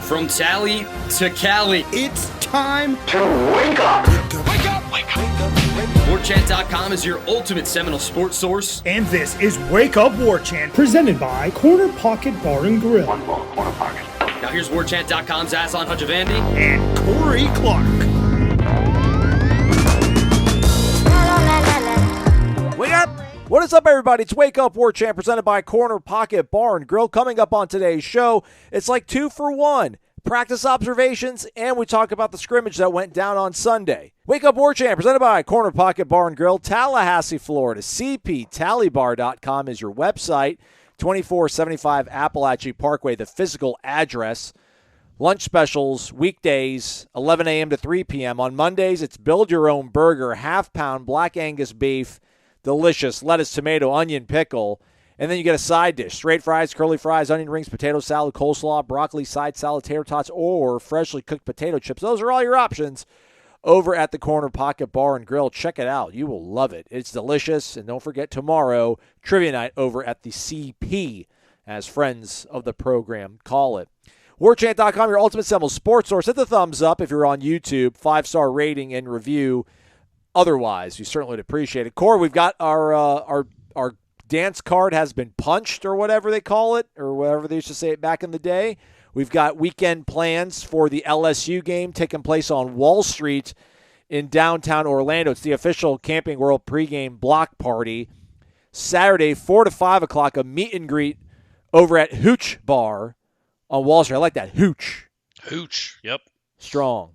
From Tally to Cali, It's time to wake up. Wake up! Wake up! Warchant.com is your ultimate Seminole sports source. And this is Wake Up Warchant, presented by Corner Pocket Bar and Grill. One ball, corner pocket. Now here's Warchant.com's Aslan Hajavandi And Corey Clark. Wake up! What is up, everybody? It's Wake Up Warchant, presented by Corner Pocket Bar and Grill. Coming up on today's show, it's like 2 for 1. Practice observations, and we talk about the scrimmage that went down on Sunday. Wake Up Warchant, presented by Corner Pocket Bar and Grill, Tallahassee, Florida. CPTallybar.com is your website. 2475 Appalachia Parkway, the physical address. Lunch specials, weekdays, 11 a.m. to 3 p.m. On Mondays, it's build your own burger, half-pound black Angus beef, delicious, lettuce, tomato, onion, pickle. And then you get a side dish, straight fries, curly fries, onion rings, potato salad, coleslaw, broccoli, side salad, tater tots, or freshly cooked potato chips. Those are all your options over at the Corner Pocket Bar and Grill. Check it out. You will love it. It's delicious. And don't forget tomorrow, trivia night over at the CP, as friends of the program call it. Warchant.com, your ultimate Seminoles sports source. Hit the thumbs up if you're on YouTube. 5-star rating and review. Otherwise, we certainly would appreciate it. Corey, we've got our dance card has been punched, or whatever they call it, or whatever they used to say it back in the day. We've got weekend plans for the LSU game taking place on Wall Street in downtown Orlando. It's the official Camping World pregame block party. Saturday, 4 to 5 o'clock, a meet and greet over at Hooch Bar on Wall Street. I like that, Hooch. Hooch, yep. Strong.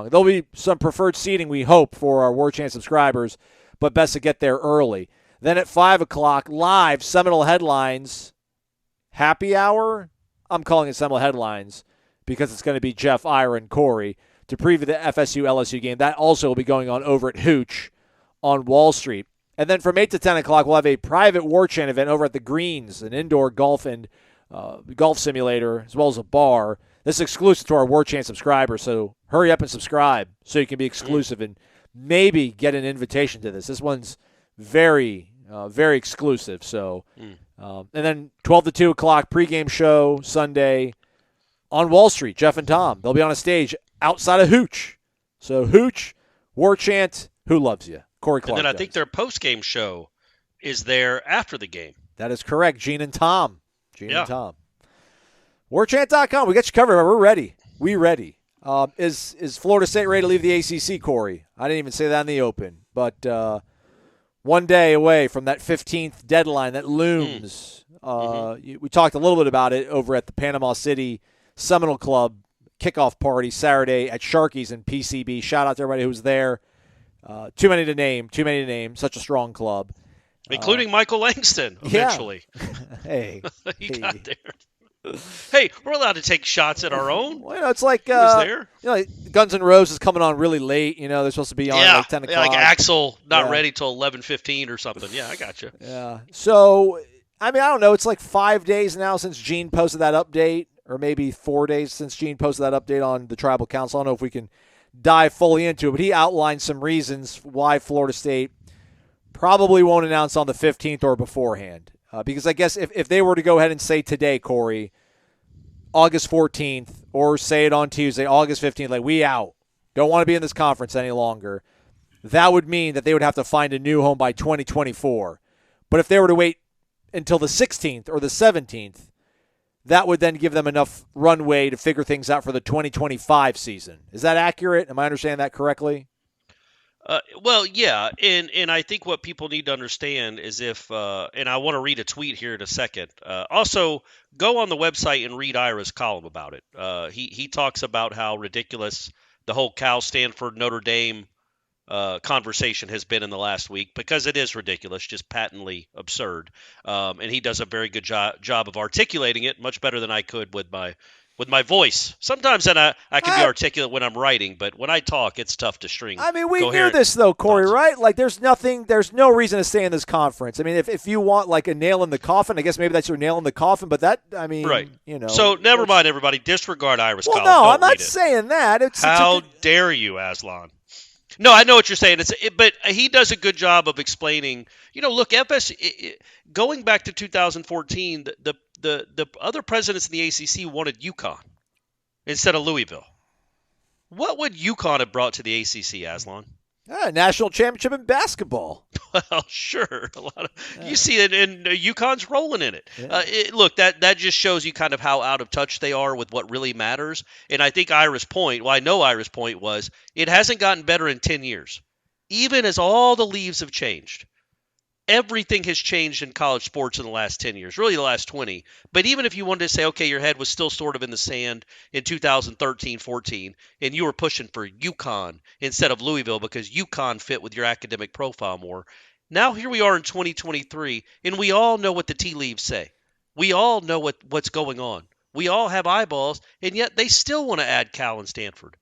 There'll be some preferred seating, we hope, for our Warchant subscribers, but best to get there early. Then at 5 o'clock, live Seminole Headlines happy hour. I'm calling it Seminole Headlines because it's going to be Jeff, Ira, and Corey to preview the FSU-LSU game. That also will be going on over at Hooch on Wall Street. And then from 8 to 10 o'clock, we'll have a private Warchant event over at the Greens, an indoor golf and golf simulator, as well as a bar. This is exclusive to our Warchant subscribers, so hurry up and subscribe so you can be exclusive and maybe get an invitation to this. This one's very exclusive. So, and then 12 to 2 o'clock pregame show Sunday on Wall Street. Jeff and Tom, they'll be on a stage outside of Hooch. So Hooch, Warchant, who loves you? Corey Clark. And then I think their postgame show is there after the game. That is correct. Gene and Tom. And Tom. Warchant.com. We got you covered. We're ready. We ready. Is Florida State ready to leave the ACC, Corey? I didn't even say that in the open, but one day away from that 15th deadline that looms. We talked a little bit about it over at the Panama City Seminole Club kickoff party Saturday at Sharky's in PCB. Shout out to everybody who was there. Too many to name. Such a strong club. Including Michael Langston, eventually. Yeah. Hey. He got there. Hey, we're allowed to take shots at our own. Well, it's like, there. Guns N' Roses coming on really late. They're supposed to be on like 10 o'clock. Like Axl not ready till 11:15 or something. Yeah, I got you. Yeah. So, I don't know. It's like 5 days now since Gene posted that update, or maybe 4 days since Gene posted that update on the Tribal Council. I don't know if we can dive fully into it, but he outlined some reasons why Florida State probably won't announce on the 15th or beforehand. Because I guess if they were to go ahead and say today, Corey, August 14th, or say it on Tuesday, August 15th, like, we out, don't want to be in this conference any longer, that would mean that they would have to find a new home by 2024. But if they were to wait until the 16th or the 17th, that would then give them enough runway to figure things out for the 2025 season. Is that accurate? Am I understanding that correctly? Well, yeah, and I think what people need to understand is and I want to read a tweet here in a second. Also, go on the website and read Ira's column about it. He talks about how ridiculous the whole Cal, Stanford, Notre Dame conversation has been in the last week, because it is ridiculous, just patently absurd. And he does a very good job of articulating it, much better than I could with my voice. Sometimes then I can be articulate when I'm writing, but when I talk, it's tough to string. We knew this though, Corey, right? Like, there's no reason to stay in this conference. If you want like a nail in the coffin, I guess maybe that's your nail in the coffin, but that, right. So never mind, everybody. Disregard Irish column. No, Don't I'm not read it. saying that. How dare you, Aslan? No, I know what you're saying. But he does a good job of explaining. Look, FSU, going back to 2014, the other presidents in the ACC wanted UConn. instead of Louisville. What would UConn have brought to the ACC, Aslan? National championship in basketball. Well, sure. You see it, and UConn's rolling in it. Yeah. Look, that just shows you kind of how out of touch they are with what really matters. And I think Ira's point, well, I know Ira's point was, it hasn't gotten better in 10 years. Even as all the leaves have changed. Everything has changed in college sports in the last 10 years, really the last 20. But even if you wanted to say, okay, your head was still sort of in the sand in 2013-14, and you were pushing for UConn instead of Louisville because UConn fit with your academic profile more. Now here we are in 2023, and we all know what the tea leaves say. We all know what's going on. We all have eyeballs, and yet they still want to add Cal and Stanford.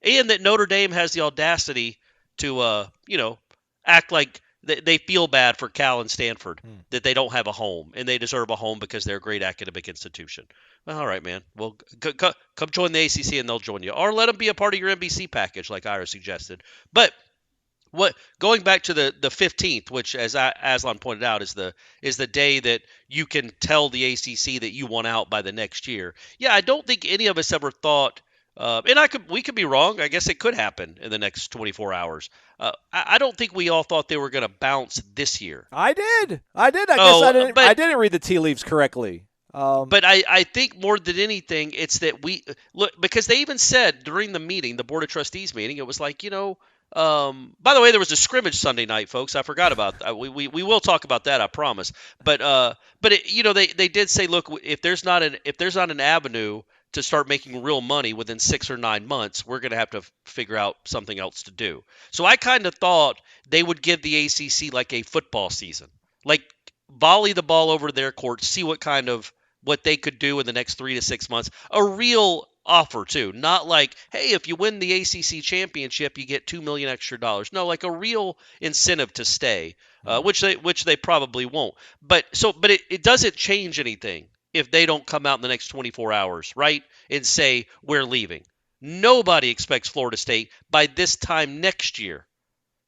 And that Notre Dame has the audacity to, act like they feel bad for Cal and Stanford, that they don't have a home, and they deserve a home because they're a great academic institution. Well, all right, man. Well, come join the ACC, and they'll join you. Or let them be a part of your NBC package, like Ira suggested. But going back to the 15th, which, as Aslan pointed out, is the day that you can tell the ACC that you want out by the next year. Yeah, I don't think any of us ever thought – and we could be wrong. I guess it could happen in the next 24 hours. I don't think we all thought they were going to bounce this year. I did. I guess I didn't read the tea leaves correctly. But I think more than anything, it's that we look, because they even said during the meeting, the Board of Trustees meeting, it was like, by the way, there was a scrimmage Sunday night, folks. I forgot about that. We will talk about that, I promise. But they did say, look, if there's not an avenue to start making real money within 6 or 9 months, we're going to have to figure out something else to do. So I kind of thought they would give the ACC like a football season, like volley the ball over their court, see what they could do in the next 3 to 6 months. A real offer too, not like, hey, if you win the ACC championship, you get $2 million extra dollars. No, like a real incentive to stay, which they probably won't. But it doesn't change anything if they don't come out in the next 24 hours, right, and say, we're leaving. Nobody expects Florida State by this time next year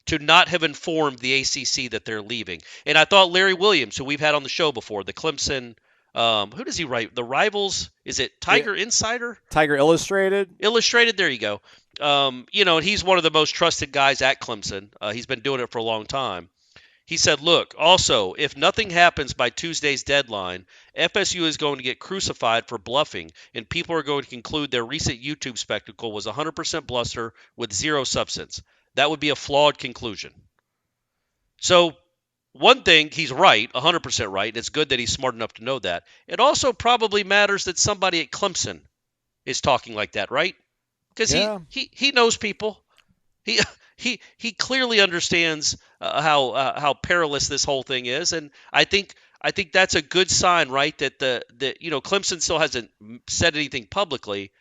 to not have informed the ACC that they're leaving. And I thought Larry Williams, who we've had on the show before, the Clemson, who does he write? The Rivals, is it Tiger Insider? Tiger Illustrated? Illustrated, there you go. And he's one of the most trusted guys at Clemson. He's been doing it for a long time. He said, look, also, if nothing happens by Tuesday's deadline, FSU is going to get crucified for bluffing, and people are going to conclude their recent YouTube spectacle was 100% bluster with zero substance. That would be a flawed conclusion. So, one thing, he's right, 100% right, and it's good that he's smart enough to know that. It also probably matters that somebody at Clemson is talking like that, right? Because he knows people. He clearly understands how perilous this whole thing is, and I think that's a good sign, right? That Clemson still hasn't said anything publicly,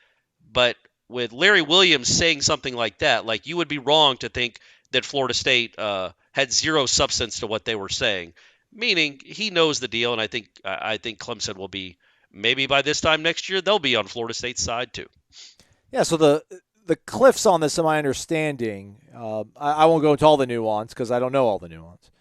but with Larry Williams saying something like that, like you would be wrong to think that Florida State had zero substance to what they were saying. Meaning he knows the deal, and I think Clemson will be, maybe by this time next year they'll be on Florida State's side too. Yeah. So the cliffs on this, in my understanding, I won't go into all the nuance because I don't know all the nuance,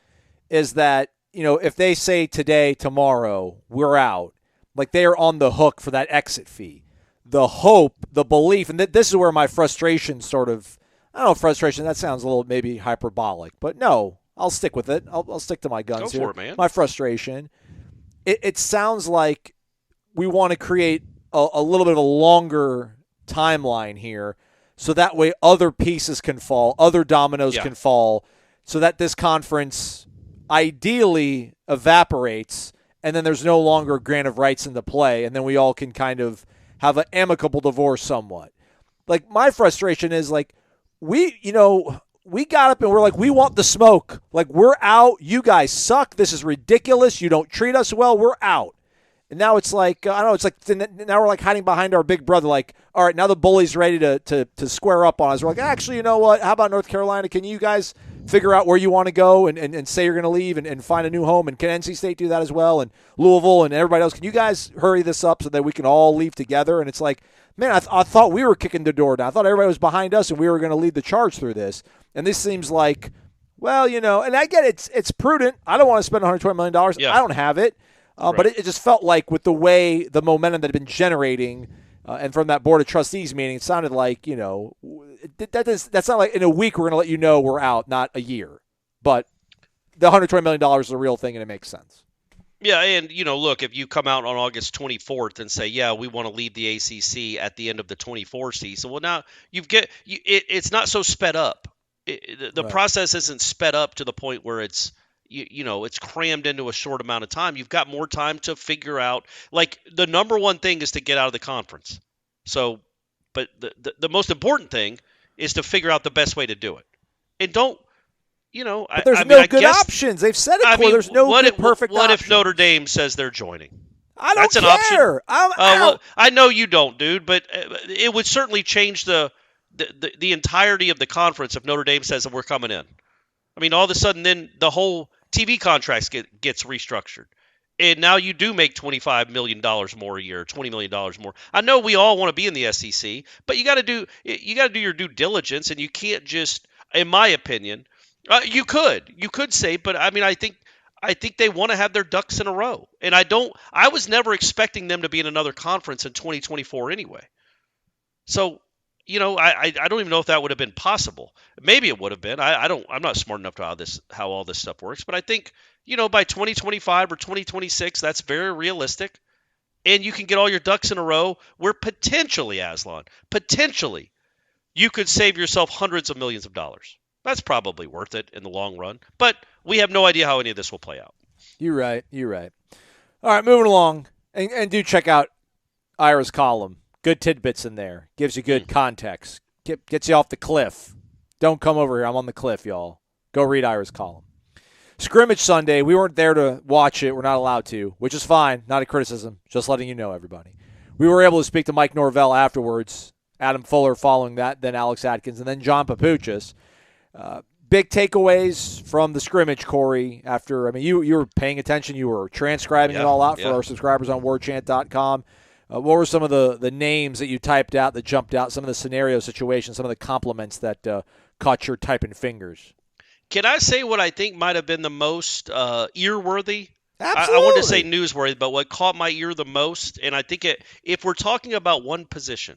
is that, if they say today, tomorrow, we're out, like they are on the hook for that exit fee. The hope, the belief, and this is where my frustration frustration, that sounds a little maybe hyperbolic, but no, I'll stick with it. I'll stick to my guns here. Go for it, man. My frustration, it sounds like we want to create a little bit of a longer timeline here, so that way other pieces can fall, other dominoes can fall, so that this conference ideally evaporates, and then there's no longer a grant of rights into play, and then we all can kind of have an amicable divorce somewhat. Like, my frustration is, like, we got up and we're like, we want the smoke. Like, we're out. You guys suck. This is ridiculous. You don't treat us well. We're out. And now it's like, I don't know, it's like now we're like hiding behind our big brother, like, all right, now the bully's ready to square up on us. We're like, actually, you know what? How about North Carolina? Can you guys figure out where you want to go and say you're going to leave and find a new home? And can NC State do that as well? And Louisville and everybody else, can you guys hurry this up so that we can all leave together? And it's like, man, I thought we were kicking the door down. I thought everybody was behind us and we were going to lead the charge through this. And this seems like, well, and I get it's prudent. I don't want to spend $120 million. Yeah. I don't have it. Right. But it just felt like with the way the momentum that had been generating, And from that Board of Trustees meeting, it sounded like, that's not like in a week we're going to let you know we're out, not a year. But the $120 million is a real thing, and it makes sense. Yeah, and, look, if you come out on August 24th and say, yeah, we want to leave the ACC at the end of the 24 season, well, now it's not so sped up. The process isn't sped up to the point where it's, it's crammed into a short amount of time. You've got more time to figure out. Like, the number one thing is to get out of the conference. So, but the most important thing is to figure out the best way to do it. And don't, but there's no good options. They've said it before. There's no good perfect What option. if Notre Dame says they're joining? I don't That's an care. option. Well, I know you don't, dude, but it would certainly change the entirety of the conference if Notre Dame says that we're coming in. I mean, all of a sudden, then the whole TV contracts gets restructured, and now you do make $25 million more a year, $20 million more. I know we all want to be in the SEC, but you got to do your due diligence, and you can't just, in my opinion, you could say, but I mean, I think they want to have their ducks in a row, and I was never expecting them to be in another conference in 2024 anyway. So, I don't even know if that would have been possible. Maybe it would have been. I'm not smart enough to how all this stuff works, but I think, by 2025 or 2026, that's very realistic, and you can get all your ducks in a row where potentially, Aslan, you could save yourself hundreds of millions of dollars. That's probably worth it in the long run. But we have no idea how any of this will play out. You're right. All right, moving along. And do check out Ira's column. Good tidbits in there. Gives you good context. Gets you off the cliff. Don't come over here. I'm on the cliff, y'all. Go read Ira's column. Scrimmage Sunday. We weren't there to watch it. We're not allowed to, which is fine. Not a criticism. Just letting you know, everybody. We were able to speak to Mike Norvell afterwards. Adam Fuller following that, then Alex Atkins, and then John Papuchis. Big takeaways from the scrimmage, Corey, after, you were paying attention. You were transcribing it all out for our subscribers on warchant.com. What were some of the names that you typed out that jumped out, some of the scenario situations, some of the compliments that caught your typing fingers? Can I say what I think might have been the most ear-worthy? Absolutely. I wanted to say newsworthy, but what caught my ear the most, and I think if we're talking about one position,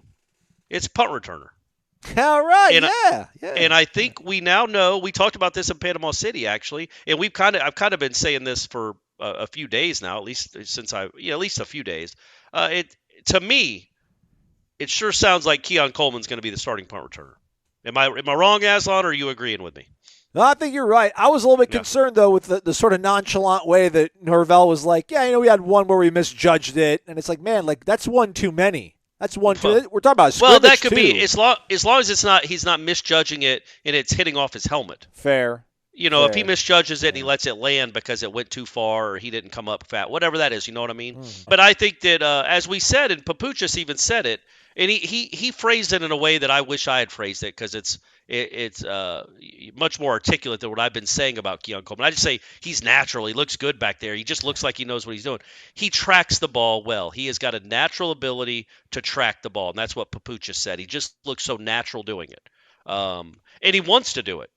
it's punt returner. All right, yeah. And I think we now know. We talked about this in Panama City, actually, and I've kind of been saying this for a few days now, at least a few days. To me, it sure sounds like Keon Coleman's going to be the starting punt returner. Am I wrong, Aslan, or are you agreeing with me? No, I think you're right. I was a little bit concerned, though, with the sort of nonchalant way that Norvell was like, we had one where we misjudged it, and it's like, man, that's one too many. That's one too. We're talking about a scrimmage, that could too. be as long as he's not misjudging it and it's hitting off his helmet. Fair. If he misjudges it and he lets it land because it went too far or he didn't come up fat, whatever that is, you know what I mean? But I think that, as we said, and Papuchis even said it, and he phrased it in a way that I wish I had phrased it because it's much more articulate than what I've been saying about Keon Coleman. I just say he's natural. He looks good back there. He just looks like he knows what he's doing. He tracks the ball well. He has got a natural ability to track the ball, and that's what Papuchis said. He just looks so natural doing it. And he wants to do it,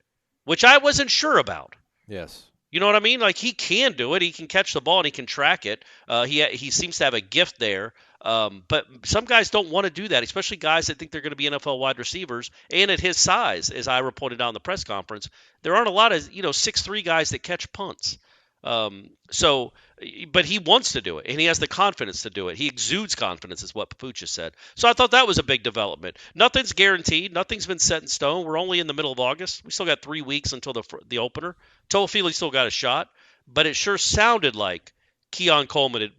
which I wasn't sure about. Yes. You know what I mean? Like, he can do it. He can catch the ball and he can track it. He seems to have a gift there. But some guys don't want to do that, especially guys that think they're going to be NFL wide receivers. And at his size, as Ira pointed out in the press conference, there aren't a lot of 6'3" guys that catch punts. But he wants to do it, and he has the confidence to do it. He exudes confidence, is what Papuchis said. So I thought that was a big development. Nothing's guaranteed. Nothing's been set in stone. We're only in the middle of August. We still got 3 weeks until the opener. Toafili still got a shot, but it sure sounded like Keon Coleman,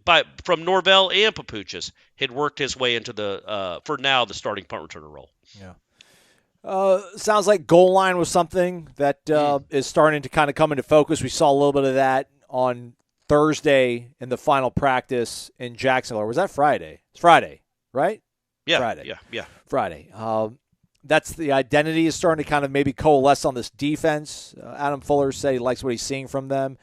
from Norvell and Papuchis, had worked his way into the starting punt returner role. Yeah. Sounds like goal line was something that is starting to kind of come into focus. We saw a little bit of that on Thursday in the final practice in Jacksonville. Or was that Friday? It's Friday, right? Yeah. Friday. Yeah. Friday. That's the identity is starting to kind of maybe coalesce on this defense. Adam Fuller said he likes what he's seeing from them.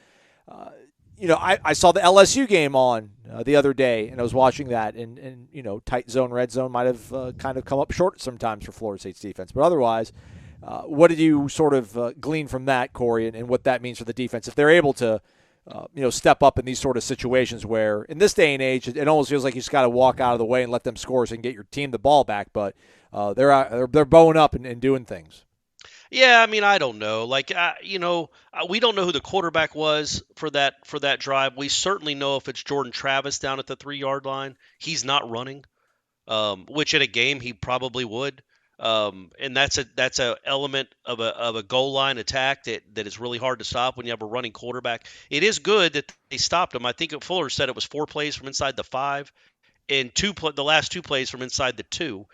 I saw the LSU game on the other day, and I was watching that, and tight zone, red zone might have kind of come up short sometimes for Florida State's defense. But otherwise, what did you sort of glean from that, Corey, and what that means for the defense if they're able to step up in these sort of situations where in this day and age, it almost feels like you just got to walk out of the way and let them score so you can get your team the ball back. But they're bowing up and doing things. Yeah, I mean, I don't know. Like, we don't know who the quarterback was for that drive. We certainly know if it's Jordan Travis down at the 3-yard line, he's not running, which in a game he probably would. And that's a element of a goal line attack that is really hard to stop when you have a running quarterback. It is good that they stopped him. I think Fuller said it was 4 plays from inside the 5, and the last 2 plays from inside the 2.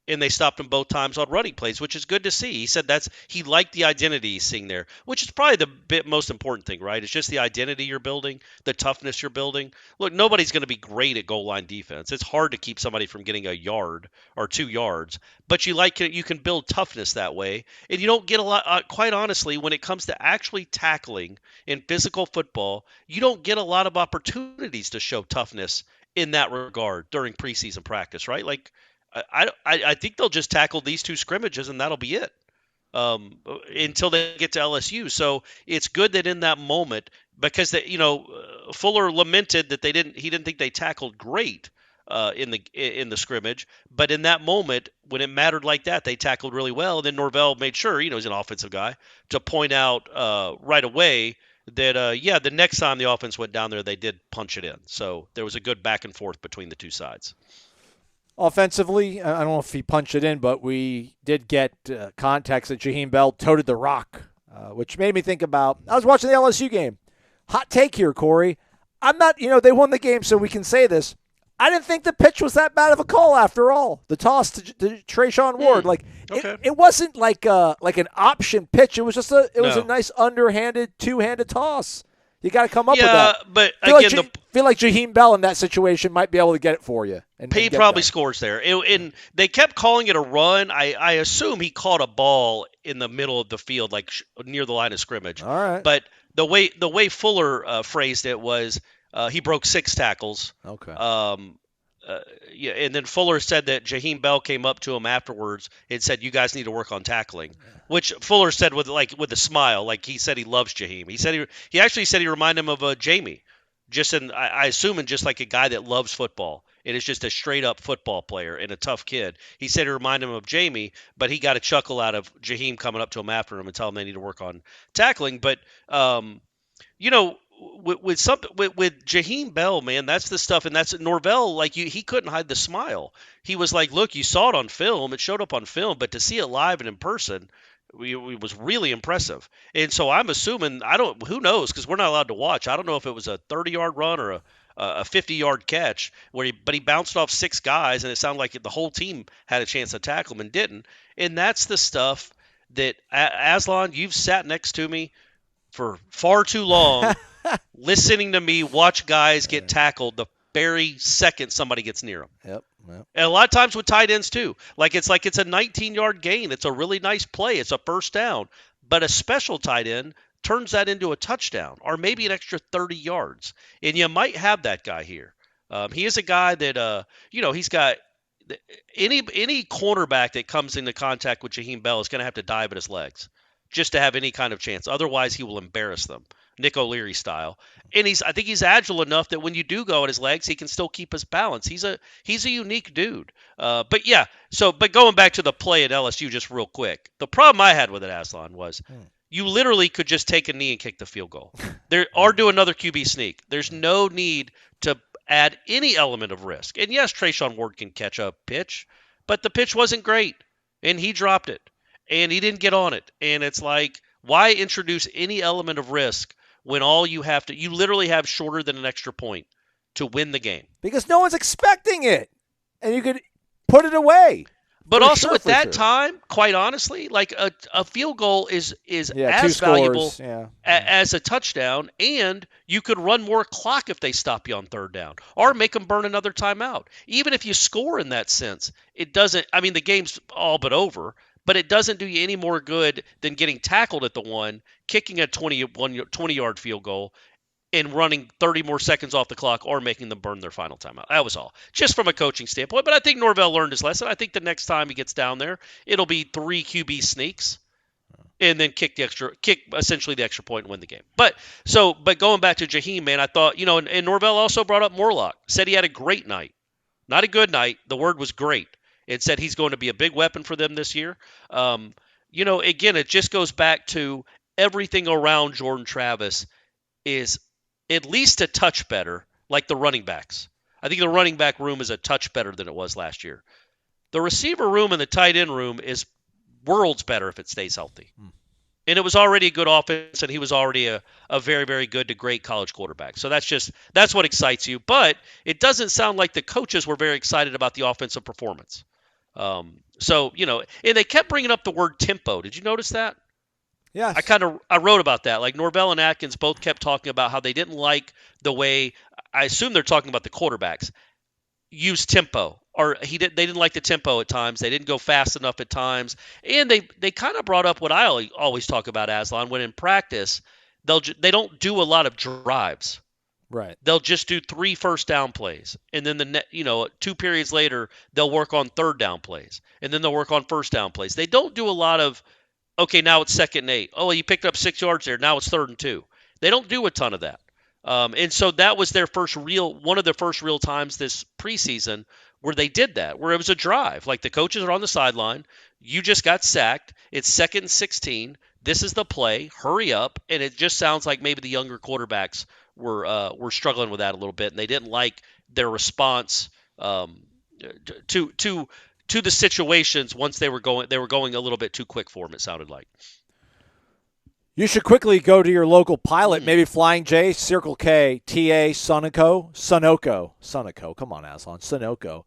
And they stopped him both times on running plays, which is good to see. He said he liked the identity he's seeing there, which is probably the most important thing, right? It's just the identity you're building, the toughness you're building. Look, nobody's going to be great at goal line defense. It's hard to keep somebody from getting a yard or 2 yards, but you can build toughness that way. And you don't get a lot, quite honestly, when it comes to actually tackling in physical football, you don't get a lot of opportunities to show toughness in that regard during preseason practice, right? Like, I think they'll just tackle these 2 scrimmages and that'll be it until they get to LSU. So it's good that in that moment, because Fuller lamented that he didn't think they tackled great in the scrimmage, but in that moment when it mattered like that, they tackled really well. And then Norvell made sure, he's an offensive guy, to point out right away that the next time the offense went down there, they did punch it in. So there was a good back and forth between the 2 sides. Offensively, I don't know if he punched it in, but we did get context that Jaheim Bell toted the rock, which made me think about – I was watching the LSU game. Hot take here, Corey. I'm not – they won the game, so we can say this. I didn't think the pitch was that bad of a call after all. The toss to Trayshawn Ward. Okay. It wasn't like an option pitch. It was just a nice underhanded, 2-handed toss. You got to come up with that. Yeah, but again, feel like Jaheim Bell in that situation might be able to get it for you. He probably scores there. And they kept calling it a run. I assume he caught a ball in the middle of the field, like near the line of scrimmage. All right. But the way Fuller phrased it was he broke 6 tackles. Okay. And then Fuller said that Jaheim Bell came up to him afterwards and said, "You guys need to work on tackling," which Fuller said with a smile, like he said he loves Jaheim. He said he actually said he reminded him of Jamie, I assume just like a guy that loves football. It is just a straight up football player and a tough kid. He said he reminded him of Jamie, but he got a chuckle out of Jaheim coming up to him after him and telling him they need to work on tackling. But with Jaheim Bell, man, that's the stuff, and that's Norvell. Like he couldn't hide the smile. He was like, "Look, you saw it on film. It showed up on film, but to see it live and in person, it was really impressive." And so I'm assuming who knows, because we're not allowed to watch. I don't know if it was a 30-yard run or a 50-yard catch but he bounced off 6 guys, and it sounded like the whole team had a chance to tackle him and didn't. And that's the stuff that Aslan, you've sat next to me for far too long. Listening to me watch guys get tackled the very second somebody gets near them. Yep. And a lot of times with tight ends too. It's a 19-yard gain. It's a really nice play. It's a first down. But a special tight end turns that into a touchdown or maybe an extra 30 yards. And you might have that guy here. He is a guy that, he's got any cornerback that comes into contact with Jaheim Bell is going to have to dive at his legs just to have any kind of chance. Otherwise, he will embarrass them. Nick O'Leary style. And I think he's agile enough that when you do go at his legs, he can still keep his balance. He's a unique dude. But going back to the play at LSU just real quick, the problem I had with it, Aslan, was you literally could just take a knee and kick the field goal. Or do another QB sneak. There's no need to add any element of risk. And yes, Trayshawn Ward can catch a pitch, but the pitch wasn't great, and he dropped it, and he didn't get on it. And it's like, why introduce any element of risk when you literally have shorter than an extra point to win the game? Because no one's expecting it, and you could put it away. But also at that time, quite honestly, like a field goal is as valuable as a touchdown, and you could run more clock if they stop you on third down or make them burn another timeout. Even if you score in that sense, it doesn't – I mean, the game's all but over, but it doesn't do you any more good than getting tackled at the one, kicking a 20-yard field goal, and running 30 more seconds off the clock or making them burn their final timeout. That was all. Just from a coaching standpoint. But I think Norvell learned his lesson. I think the next time he gets down there, it'll be 3 QB sneaks. and then kick essentially the extra point and win the game. But going back to Jaheim, man, I thought, and Norvell also brought up Morlock, said he had a great night. Not a good night. The word was great. It said he's going to be a big weapon for them this year. Again, it just goes back to everything around Jordan Travis is at least a touch better, like the running backs. I think the running back room is a touch better than it was last year. The receiver room and the tight end room is worlds better if it stays healthy. And it was already a good offense, and he was already a very, very good to great college quarterback. So that's what excites you. But it doesn't sound like the coaches were very excited about the offensive performance. And they kept bringing up the word tempo. Did you notice that? Yes. I wrote about that. Like Norvell and Atkins both kept talking about how they didn't like the way, I assume they're talking about the quarterbacks, use tempo. Or they didn't like the tempo at times. They didn't go fast enough at times. And they kind of brought up what I always talk about, Aslan, when in practice, they don't do a lot of drives. Right. They'll just do 3 first down plays. And then 2 periods later, they'll work on third down plays. And then they'll work on first down plays. They don't do a lot of, okay, now it's 2nd and 8. Oh, you picked up 6 yards there. Now it's 3rd and 2. They don't do a ton of that. And so that was one of their first real times this preseason where they did that, where it was a drive. Like the coaches are on the sideline. You just got sacked. It's 2nd and 16. This is the play. Hurry up. And it just sounds like maybe the younger quarterbacks were struggling with that a little bit, and they didn't like their response to the situations once they were going a little bit too quick for them, it sounded like. You should quickly go to your local pilot, maybe Flying J, Circle K, TA, Sunoco. Come on, Aslan. Sunoco.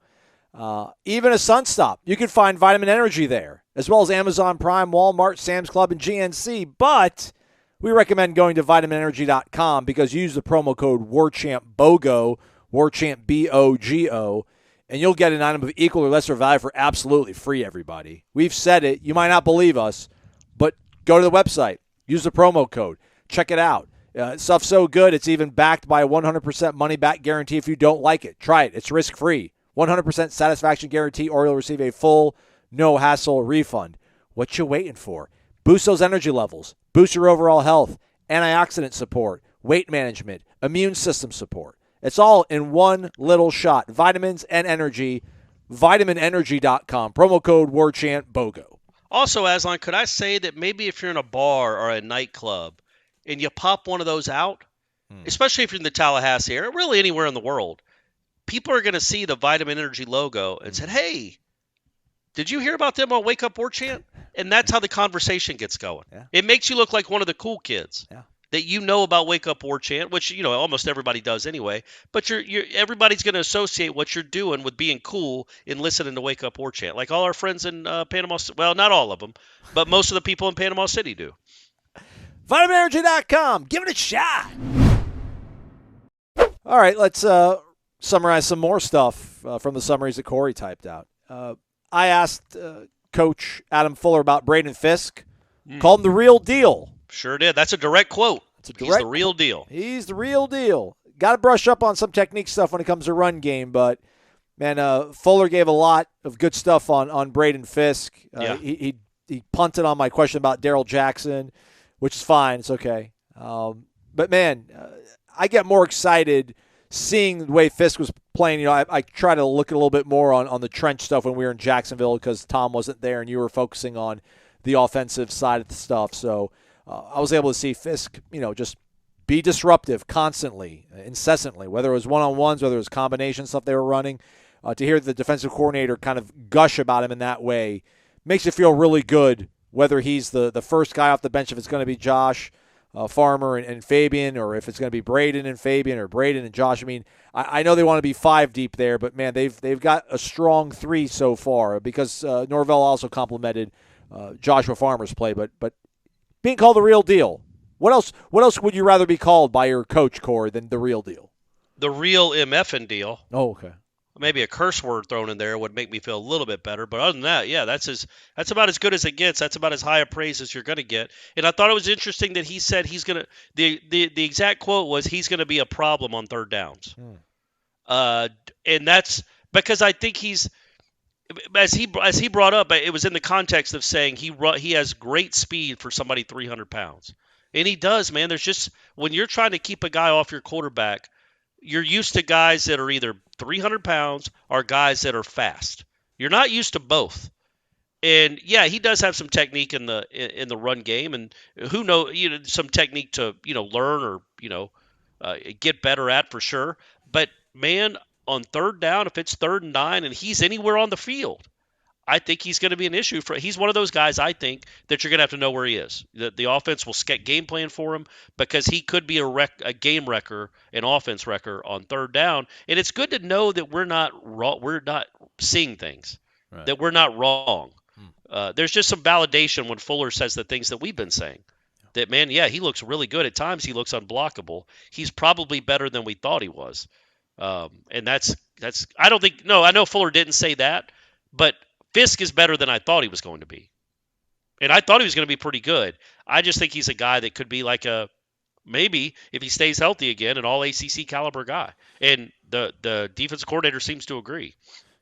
Even a Sunstop. You can find Vitamin Energy there, as well as Amazon Prime, Walmart, Sam's Club, and GNC. But we recommend going to vitaminenergy.com because you use the promo code WARCHAMP, BOGO, WARCHAMP, BOGO, and you'll get an item of equal or lesser value for absolutely free, everybody. We've said it. You might not believe us, but go to the website. Use the promo code. Check it out. Stuff's so good, it's even backed by a 100% money-back guarantee if you don't like it. Try it. It's risk-free. 100% satisfaction guarantee, or you'll receive a full, no-hassle refund. What you waiting for? Boost those energy levels. Boost your overall health. Antioxidant support. Weight management. Immune system support. It's all in one little shot. Vitamins and energy. VitaminEnergy.com. Promo code WARCHANT, BOGO. Also, Aslan, could I say that maybe if you're in a bar or a nightclub and you pop one of those out, especially if you're in the Tallahassee area, really anywhere in the world, people are going to see the Vitamin Energy logo and say, hey, did you hear about them on Wake Up Warchant? And that's how the conversation gets going. Yeah. It makes you look like one of the cool kids that you know about Wake Up Warchant, which almost everybody does anyway. But everybody's going to associate what you're doing with being cool and listening to Wake Up Warchant, like all our friends in Panama. Well, not all of them, but most of the people in Panama City do. VitaminEnergy.com. Give it a shot. All right, let's summarize some more stuff from the summaries that Corey typed out. I asked Coach Adam Fuller about Braden Fisk. Called him the real deal. Sure did. That's a direct quote. He's the real deal. He's the real deal. Got to brush up on some technique stuff when it comes to run game, but, man, Fuller gave a lot of good stuff on Braden Fisk. He punted on my question about Darrell Jackson, which is fine. It's okay. But, man, I get more excited seeing the way Fisk was playing. I try to look a little bit more on the trench stuff when we were in Jacksonville because Tom wasn't there and you were focusing on the offensive side of the stuff. So I was able to see Fisk, just be disruptive constantly, incessantly, whether it was one-on-ones, whether it was combination stuff they were running. To hear the defensive coordinator kind of gush about him in that way makes you feel really good, whether he's the first guy off the bench, if it's going to be Josh Farmer and Fabian, or if it's going to be Braden and Fabian, or Braden and Josh. I mean, I know they want to be 5 deep there, but, man, they've got a strong 3 so far because Norvell also complimented Joshua Farmer's play, but being called the real deal. What else would you rather be called by your coach, Corey, than the real deal? The real MFing deal. Oh, okay. Maybe a curse word thrown in there would make me feel a little bit better. But other than that, yeah, that's about as good as it gets. That's about as high a praise as you're going to get. And I thought it was interesting that he said he's going to the exact quote was he's going to be a problem on third downs. And that's because I think he's as he brought up, it was in the context of saying he has great speed for somebody 300 pounds, and he does, man. There's just when you're trying to keep a guy off your quarterback, you're used to guys that are either 300 pounds or guys that are fast. You're not used to both. And yeah, he does have some technique in the run game, and who knows, some technique to learn or get better at for sure. But man, on third down, if it's 3rd and 9 and he's anywhere on the field, I think he's going to be an issue for. He's one of those guys I think that you're going to have to know where he is. The offense will game plan for him because he could be a game wrecker, an offense wrecker on 3rd down. And it's good to know that we're not seeing things, right, that we're not wrong. There's just some validation when Fuller says the things that we've been saying. That, man, yeah, he looks really good. At times he looks unblockable. He's probably better than we thought he was. And that's I don't think – no, I know Fuller didn't say that, but Fisk is better than I thought he was going to be. And I thought he was going to be pretty good. I just think he's a guy that could be like maybe if he stays healthy again, an all-ACC caliber guy. And the defensive coordinator seems to agree.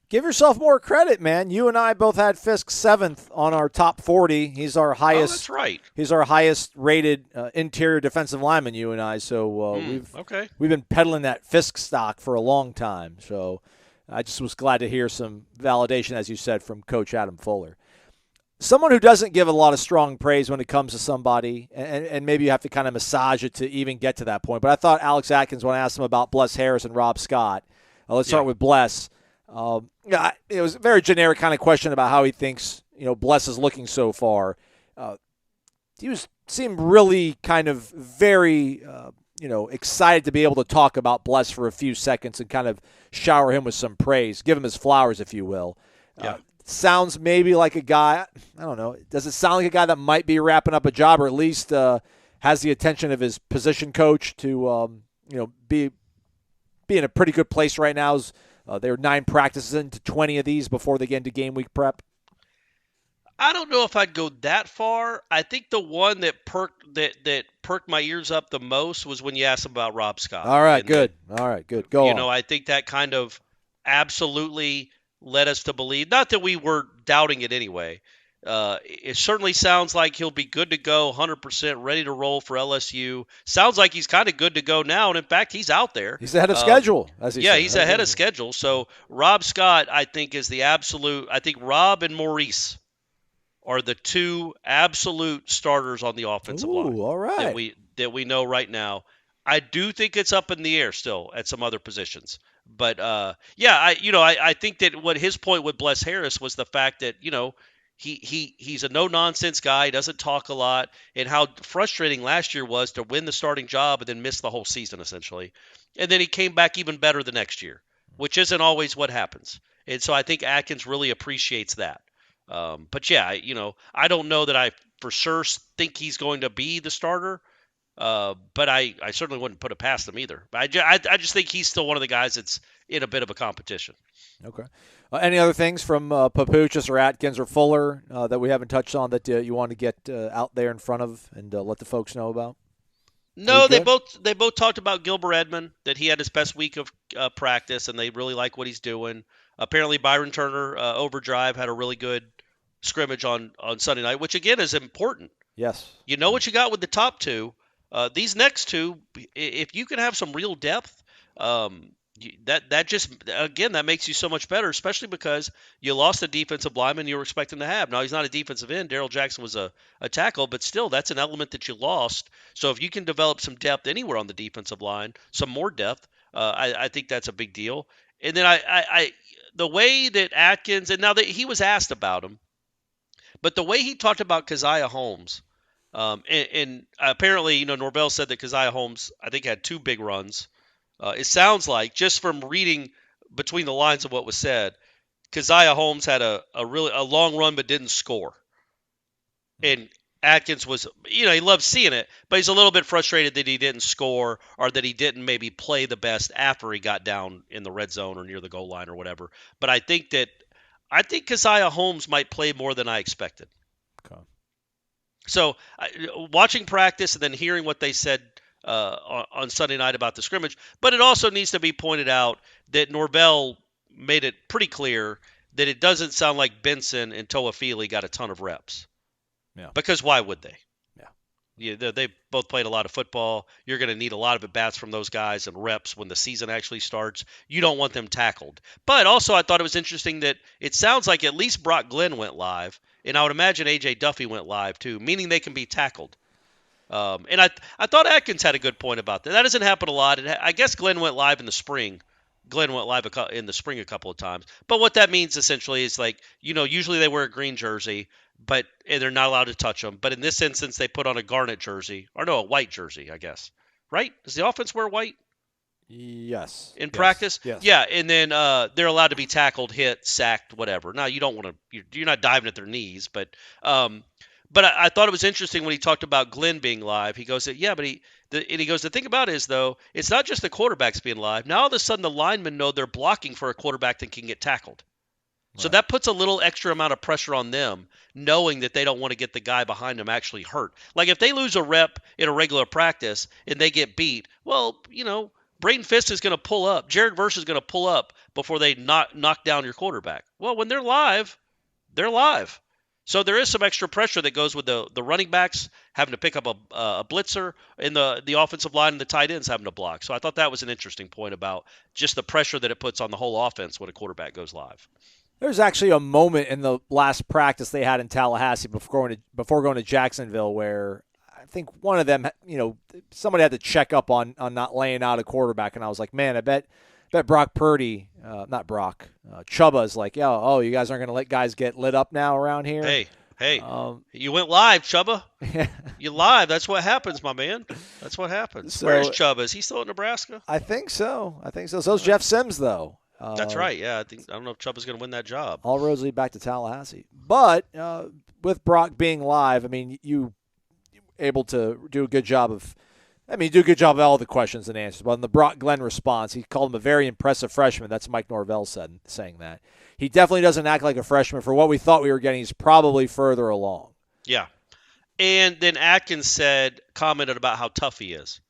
Give yourself more credit, man. You and I both had Fisk 7th on our top 40. He's our highest. Oh, that's right. He's our highest rated interior defensive lineman. You and I. So we've been peddling that Fisk stock for a long time. So I just was glad to hear some validation, as you said, from Coach Adam Fuller. Someone who doesn't give a lot of strong praise when it comes to somebody, and maybe you have to kind of massage it to even get to that point. But I thought Alex Atkins, when I asked him about Bless Harris and Rob Scott, let's start with Bless. It was a very generic kind of question about how he thinks, Bless is looking so far. He seemed really kind of very, excited to be able to talk about Bless for a few seconds and kind of shower him with some praise, give him his flowers, if you will. Yeah. Sounds maybe like a guy, I don't know, does it sound like a guy that might be wrapping up a job or at least has the attention of his position coach to, be in a pretty good place right now? They're 9 practices into 20 of these before they get into game week prep. I don't know if I'd go that far. I think the one that perked my ears up the most was when you asked him about Rob Scott. All right, good. Go on. I think that kind of absolutely led us to believe, not that we were doubting it anyway. It certainly sounds like he'll be good to go, 100% ready to roll for LSU. Sounds like he's kind of good to go now, and in fact, he's out there. He's ahead of schedule, as he said. Yeah, he's ahead of schedule. So Rob Scott, I think, is the absolute. I think Rob and Maurice are the 2 absolute starters on the offensive line. All right. That we know right now. I do think it's up in the air still at some other positions. But I think that what his point with Bless Harris was the fact that he's a no-nonsense guy. He doesn't talk a lot. And how frustrating last year was to win the starting job and then miss the whole season, essentially. And then he came back even better the next year, which isn't always what happens. And so I think Atkins really appreciates that. But, yeah, I don't know that I for sure think he's going to be the starter. But I certainly wouldn't put it past him either. I just think he's still one of the guys that's in a bit of a competition. Okay. Any other things from Papuchis or Atkins or Fuller that we haven't touched on that you want to get out there in front of and let the folks know about? No, they both talked about Gilbert Edmond, that he had his best week of practice, and they really like what he's doing. Apparently, Byron Turner, Overdrive, had a really good scrimmage on Sunday night, which, again, is important. Yes. You know what you got with the top 2. These next 2, if you can have some real depth, that just, again, that makes you so much better, especially because you lost a defensive lineman you were expecting to have. Now, he's not a defensive end. Daryl Jackson was a tackle, but still, that's an element that you lost. So if you can develop some depth anywhere on the defensive line, some more depth, I think that's a big deal. And then the way that Atkins, and now that he was asked about him, but the way he talked about Keziah Holmes, and apparently, Norvell said that Keziah Holmes, I think, had 2 big runs. It sounds like, just from reading between the lines of what was said, Keziah Holmes had a long run but didn't score. And Atkins was, he loves seeing it, but he's a little bit frustrated that he didn't score or that he didn't maybe play the best after he got down in the red zone or near the goal line or whatever. But I think Keziah Holmes might play more than I expected. Okay. So watching practice and then hearing what they said on Sunday night about the scrimmage, but it also needs to be pointed out that Norvell made it pretty clear that it doesn't sound like Benson and Toafili got a ton of reps. Yeah. Because why would they? Yeah. They both played a lot of football. You're going to need a lot of at-bats from those guys and reps when the season actually starts. You don't want them tackled. But also I thought it was interesting that it sounds like at least Brock Glenn went live, and I would imagine A.J. Duffy went live too, meaning they can be tackled. And I thought Atkins had a good point about that. That doesn't happen a lot. I guess Glenn went live in the spring. Glenn went live in the spring a couple of times. But what that means essentially is usually they wear a green jersey, and they're not allowed to touch them. But in this instance, they put on a garnet jersey, or no, a white jersey, I guess. Right? Does the offense wear white? Yes. In practice? Yes. Yeah, and then they're allowed to be tackled, hit, sacked, whatever. Now, you don't want to – you're not diving at their knees, but I thought it was interesting when he talked about Glenn being live. He goes, yeah, but he goes, the thing about it is, though, it's not just the quarterbacks being live. Now, all of a sudden, the linemen know they're blocking for a quarterback that can get tackled. So that puts a little extra amount of pressure on them, knowing that they don't want to get the guy behind them actually hurt. Like if they lose a rep in a regular practice and they get beat, well, Braden Fisk is going to pull up. Jared Verse is going to pull up before they knock down your quarterback. Well, when they're live, they're live. So there is some extra pressure that goes with the running backs having to pick up a blitzer and the offensive line and the tight ends having to block. So I thought that was an interesting point about just the pressure that it puts on the whole offense when a quarterback goes live. There's actually a moment in the last practice they had in Tallahassee before going to Jacksonville where I think one of them, somebody had to check up on not laying out a quarterback, and I was like, man, I bet Brock Purdy, not Brock, Chubba's like, you guys aren't going to let guys get lit up now around here? Hey, you went live, Chubba. Yeah. You live. That's what happens, my man. That's what happens. So, where's Chubba? Is he still in Nebraska? I think so. So's Jeff Sims, though. That's right. Yeah, I don't know if Chubba's going to win that job. All roads lead back to Tallahassee. But with Brock being live, I mean, you able to do a good job of all the questions and answers. But in the Brock Glenn response, he called him a very impressive freshman. That's Mike Norvell saying that. He definitely doesn't act like a freshman. For what we thought we were getting, he's probably further along. Yeah. And then Atkins commented about how tough he is.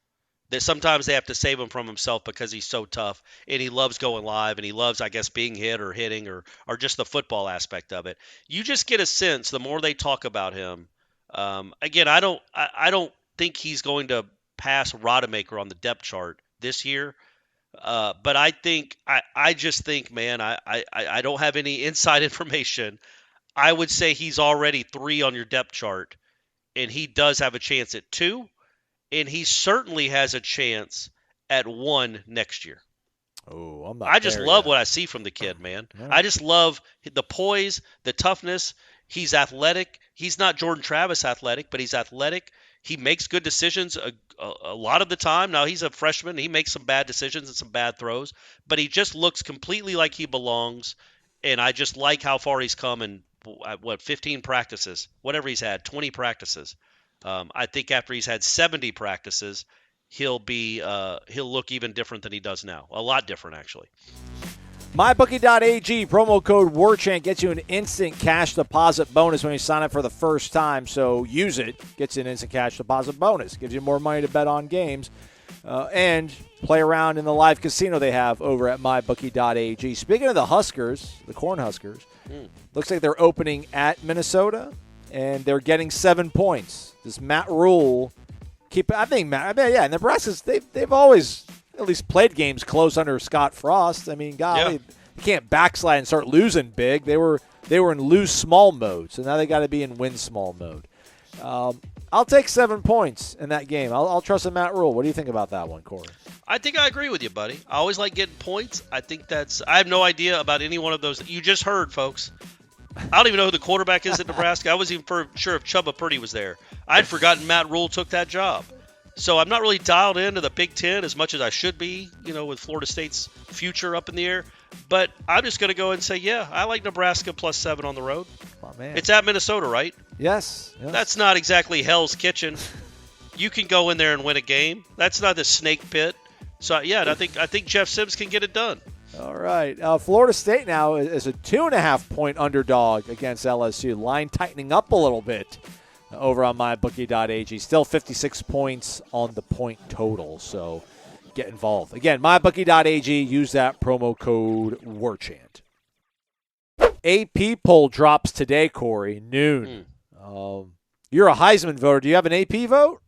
That sometimes they have to save him from himself because he's so tough, and he loves going live, and he loves, I guess, being hit or hitting or just the football aspect of it. You just get a sense the more they talk about him. Again, I don't think he's going to pass Rodemaker on the depth chart this year, but I just think, man, I don't have any inside information. I would say he's already 3 on your depth chart, and he does have a chance at 2. And he certainly has a chance at 1 next year. Oh, I'm not. I just love what I see from the kid, man. Yeah. I just love the poise, the toughness. He's athletic. He's not Jordan Travis athletic, but he's athletic. He makes good decisions a lot of the time. Now, he's a freshman. He makes some bad decisions and some bad throws, but he just looks completely like he belongs. And I just like how far he's come in, 15 practices, whatever he's had, 20 practices. I think after he's had 70 practices, he'll look even different than he does now. A lot different, actually. MyBookie.ag, promo code WARCHANT gets you an instant cash deposit bonus when you sign up for the first time. So use it. Gets you an instant cash deposit bonus. Gives you more money to bet on games. And play around in the live casino they have over at MyBookie.ag. Speaking of the Huskers, the Cornhuskers, looks like they're opening at Minnesota, and they're getting 7 points. Does Matt Rule Nebraska's, they've always at least played games close under Scott Frost. I mean, golly, you can't backslide and start losing big. They were in lose small mode, so now they got to be in win small mode. I'll take 7 points in that game. I'll trust in Matt Rule. What do you think about that one, Corey? I think I agree with you, buddy. I always like getting points. I have no idea about any one of those. You just heard, folks. I don't even know who the quarterback is at Nebraska. I wasn't even sure if Chubba Purdy was there. I'd forgotten Matt Rule took that job. So I'm not really dialed into the Big Ten as much as I should be, with Florida State's future up in the air. But I'm just going to go and say, I like Nebraska plus 7 on the road. Oh, man. It's at Minnesota, right? Yes. That's not exactly Hell's Kitchen. You can go in there and win a game. That's not the snake pit. So, I think Jeff Sims can get it done. All right. Florida State now is a 2.5-point underdog against LSU. Line tightening up a little bit over on MyBookie.ag. Still 56 points on the point total, so get involved. Again, MyBookie.ag. Use that promo code WARCHANT. AP poll drops today, Corey, noon. You're a Heisman voter. Do you have an AP vote?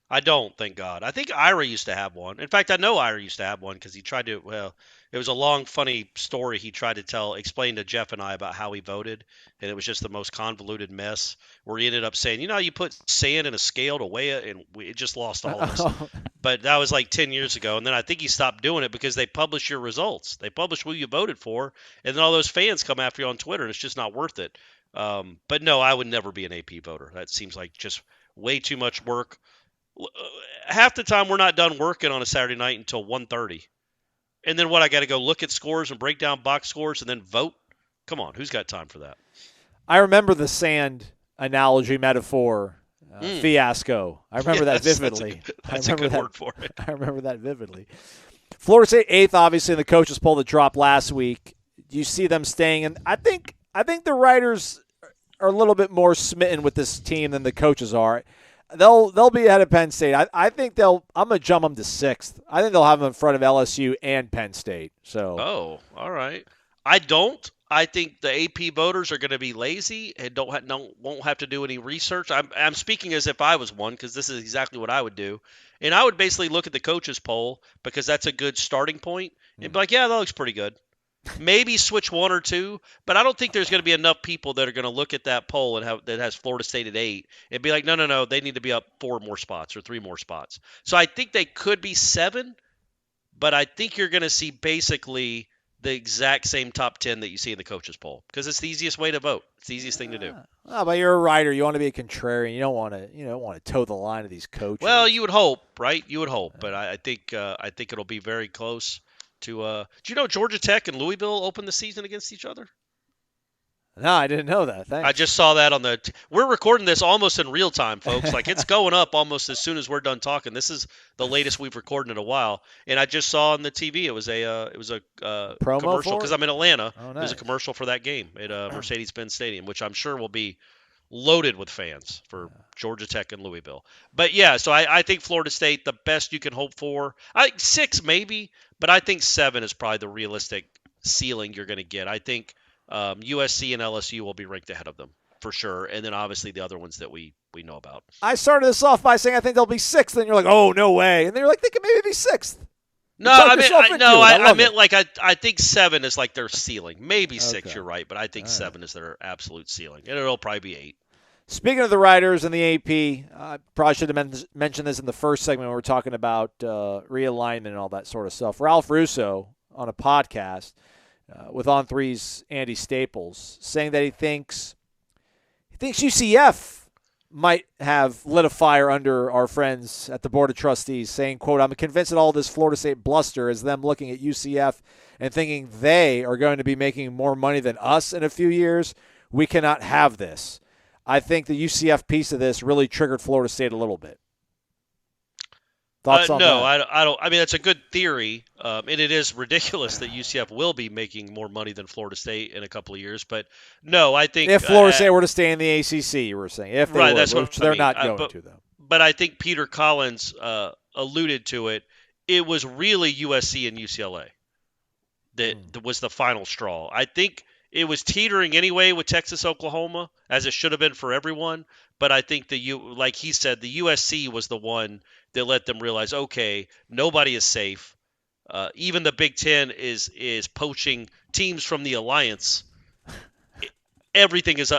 I don't, thank God. I think Ira used to have one. In fact, I know Ira used to have one because he tried to, well, it was a long, funny story he tried to explain to Jeff and I about how he voted, and it was just the most convoluted mess where he ended up saying, you put sand in a scale to weigh it, and it just lost all of us. But that was like 10 years ago, and then I think he stopped doing it because they publish your results. They publish who you voted for, and then all those fans come after you on Twitter, and it's just not worth it. But no, I would never be an AP voter. That seems like just way too much work. Half the time we're not done working on a Saturday night until 1:30. And then what, I got to go look at scores and break down box scores and then vote? Come on, who's got time for that? I remember the sand analogy metaphor fiasco. I remember that vividly. That's a good word for it. I remember that vividly. Florida State 8th, obviously, in the coaches poll that dropped last week. You see them staying, and I think the writers are a little bit more smitten with this team than the coaches are. They'll be ahead of Penn State. I think I'm gonna jump them to 6th. I think they'll have them in front of LSU and Penn State. So. All right. I don't. I think the AP voters are going to be lazy and won't have to do any research. I'm speaking as if I was one because this is exactly what I would do, and I would basically look at the coaches poll because that's a good starting point and be like, yeah, that looks pretty good. Maybe switch one or two, but I don't think there's going to be enough people that are going to look at that poll and that has Florida State at 8 and be like, no, they need to be up 4 more spots or 3 more spots. So I think they could be 7, but I think you're going to see basically the exact same top 10 that you see in the coaches poll because it's the easiest way to vote. It's the easiest thing to do. But you're a writer. You want to be a contrarian. You don't want to toe the line of these coaches. Well, you would hope, right? You would hope, but I think it'll be very close. Do you know Georgia Tech and Louisville opened the season against each other? No, I didn't know that. Thanks. I just saw that on we're recording this almost in real time, folks. Like it's going up almost as soon as we're done talking. This is the latest we've recorded in a while, and I just saw on the TV it was a promo commercial because I'm in Atlanta. Oh, nice. There's a commercial for that game at Mercedes-Benz Stadium, which I'm sure will be loaded with fans for Georgia Tech and Louisville. But yeah, so I think Florida State, the best you can hope for. 6 maybe, but I think 7 is probably the realistic ceiling you're going to get. I think USC and LSU will be ranked ahead of them for sure, and then obviously the other ones that we know about. I started this off by saying I think they'll be 6th, and you're like, oh, no way. And then you're like, they could maybe be 6th. No, I think 7 is like their ceiling. Maybe 6, you're right, but I think 7 is their absolute ceiling, and it'll probably be 8. Speaking of the writers and the AP, I probably should have mentioned this in the first segment when we were talking about realignment and all that sort of stuff. Ralph Russo on a podcast with On3's Andy Staples saying that he thinks UCF might have lit a fire under our friends at the Board of Trustees, saying, quote, I'm convinced that all this Florida State bluster is them looking at UCF and thinking they are going to be making more money than us in a few years. We cannot have this. I think the UCF piece of this really triggered Florida State a little bit. Thoughts on that? No, I don't. I mean, it's a good theory, and it is ridiculous that UCF will be making more money than Florida State in a couple of years. But no, I think if Florida State were to stay in the ACC, you were saying if they were, which they're not going to though. But I think Peter Collins alluded to it. It was really USC and UCLA that was the final straw. I think it was teetering anyway with Texas, Oklahoma, as it should have been for everyone. But I think like he said, the USC was the one that let them realize, okay, nobody is safe. Even the Big Ten is poaching teams from the alliance. Everything is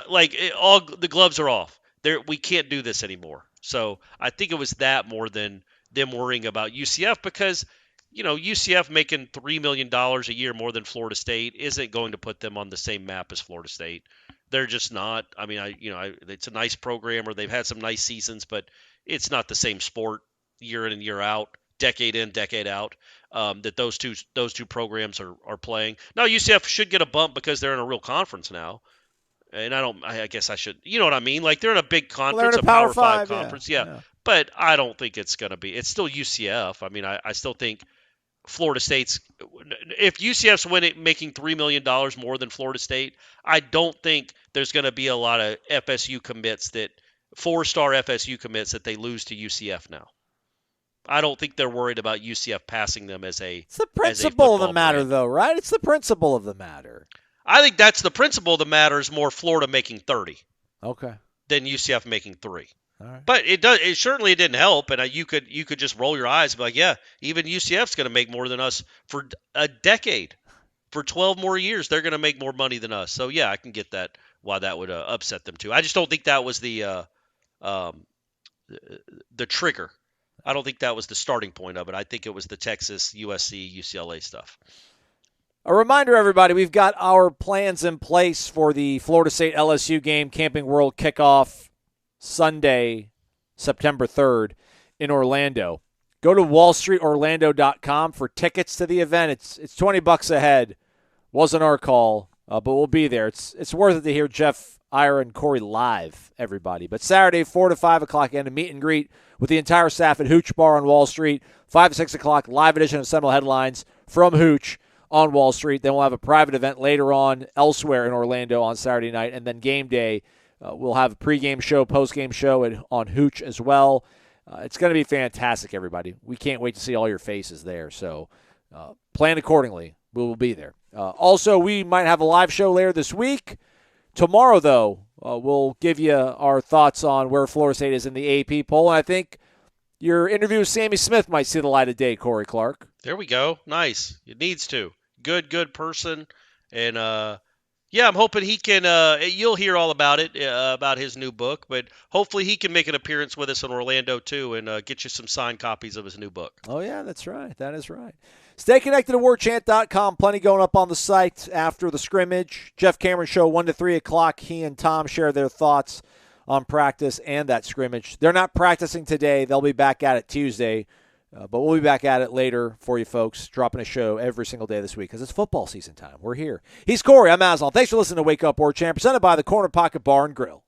all the gloves are off. We can't do this anymore. So I think it was that more than them worrying about UCF because UCF making $3 million a year more than Florida State isn't going to put them on the same map as Florida State. They're just not. I mean, it's a nice program, or they've had some nice seasons, but it's not the same sport year in and year out, decade in, decade out, that those two programs are playing. Now, UCF should get a bump because they're in a real conference now. And I guess I should, you know what I mean? Like they're in a big conference, a Power 5 yeah. conference. Yeah. But I don't think it's going to be. It's still UCF. I mean, I still think Florida State's – if UCF's making $3 million more than Florida State, I don't think there's going to be a lot of FSU commits that – 4-star FSU commits that they lose to UCF now. I don't think they're worried about UCF passing them as a – It's the principle of the matter, though, right? It's the principle of the matter. I think that's the principle of the matter is more Florida making 30 Okay. than UCF making 3. All right. But it certainly didn't help, and you could just roll your eyes and be like, yeah, even UCF's going to make more than us for a decade. For 12 more years, they're going to make more money than us. So, yeah, I can get that, why that would upset them too. I just don't think that was the trigger. I don't think that was the starting point of it. I think it was the Texas, USC, UCLA stuff. A reminder, everybody, we've got our plans in place for the Florida State LSU game, Camping World kickoff Sunday, September 3rd in Orlando. Go to wallstreetorlando.com for tickets to the event. It's $20 a head. Wasn't our call, but we'll be there. It's worth it to hear Jeff, Ira, and Corey live, everybody. But Saturday, 4 to 5 o'clock, and a meet and greet with the entire staff at Hooch Bar on Wall Street. 5 to 6 o'clock, live edition of Seminole Headlines from Hooch on Wall Street. Then we'll have a private event later on elsewhere in Orlando on Saturday night. And then game day, we'll have a pregame show, postgame show on Hooch as well. It's going to be fantastic, everybody. We can't wait to see all your faces there. So plan accordingly. We will be there. Also, we might have a live show later this week. Tomorrow, though, we'll give you our thoughts on where Florida State is in the AP poll. And I think your interview with Sammy Smith might see the light of day, Corey Clark. There we go. Nice. It needs to. Good person. And, yeah, I'm hoping he can you'll hear all about it, about his new book. But hopefully he can make an appearance with us in Orlando, too, and get you some signed copies of his new book. Oh, yeah, that's right. That is right. Stay connected to warchant.com. Plenty going up on the site after the scrimmage. Jeff Cameron Show, 1 to 3 o'clock. He and Tom share their thoughts on practice and that scrimmage. They're not practicing today. They'll be back at it Tuesday. But we'll be back at it later for you folks, dropping a show every single day this week because it's football season time. We're here. He's Corey. I'm Aslan. Thanks for listening to Wake Up Warchant, presented by the Corner Pocket Bar and Grill.